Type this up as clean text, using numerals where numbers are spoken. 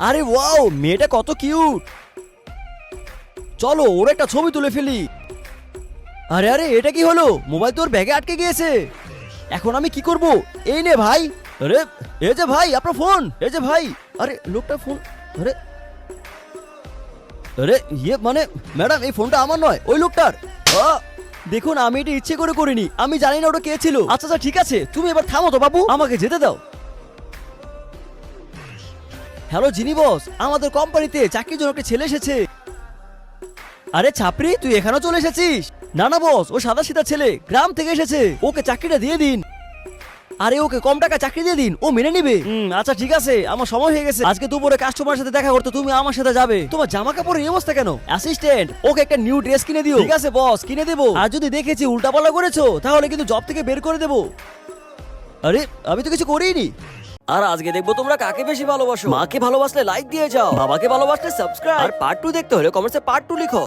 আরে ওয়াও, মেয়েটা কত কিউট। চলো ওর একটা ছবি তুলে ফেলি। আরে আরে, এটা কি হলো? মোবাইল তোর ব্যাগে আটকে গিয়েছে। এখন আমি কি করব? এই নে ভাই। আরে এই যে ভাই আপনার ফোন, এই যে ভাই। আরে লোকটা ফোন, আরে আরে মানে ম্যাডাম এই ফোনটা আমার নয়, ওই লোকটার। দেখুন আমি এটা ইচ্ছে করে করিনি, আমি জানি না ওটা কে ছিল। আচ্ছা আচ্ছা ঠিক আছে, তুমি এবার থামো তো বাবু, আমাকে যেতে দাও। হ্যালো জিনি বস, আমাদের কোম্পানিতে চাকরির জন্য একটা ছেলে এসেছে। আরে ছাপরি, তুই এখানেও চলে এসেছিস? না না বস, ও সাদাসিধা ছেলে, গ্রাম থেকে এসেছে, ওকে চাকরিটা দিয়ে দিন। আরে ওকে কম টাকা চাকরি দিয়ে দিন, ও মেনে নিবে। আচ্ছা ঠিক আছে, আমার সময় হয়ে গেছে, আজকে দুপুরে কাস্টমারের সাথে দেখা করতে তুমি আমার সাথে যাবে। তোমার জামা কাপড়ের এই অবস্থা কেন? অ্যাসিস্ট্যান্ট, ওকে একটা নিউ ড্রেস কিনে দিও। ঠিক আছে বস, কিনে দেবো। আর যদি দেখেছি উল্টাপাল্টা করেছো তাহলে কিন্তু জব থেকে বের করে দেবো। আরে আমি তো কিছু করিনি। আর আজকে দেখবো তোমরা কাকে বেশি ভালোবাসো। মাকে ভালোবাসলে লাইক দিয়ে যাও, বাবাকে ভালোবাসলে সাবস্ক্রাইব, আর পার্ট 2 দেখতে হলে কমেন্টসে পার্ট 2 লিখো।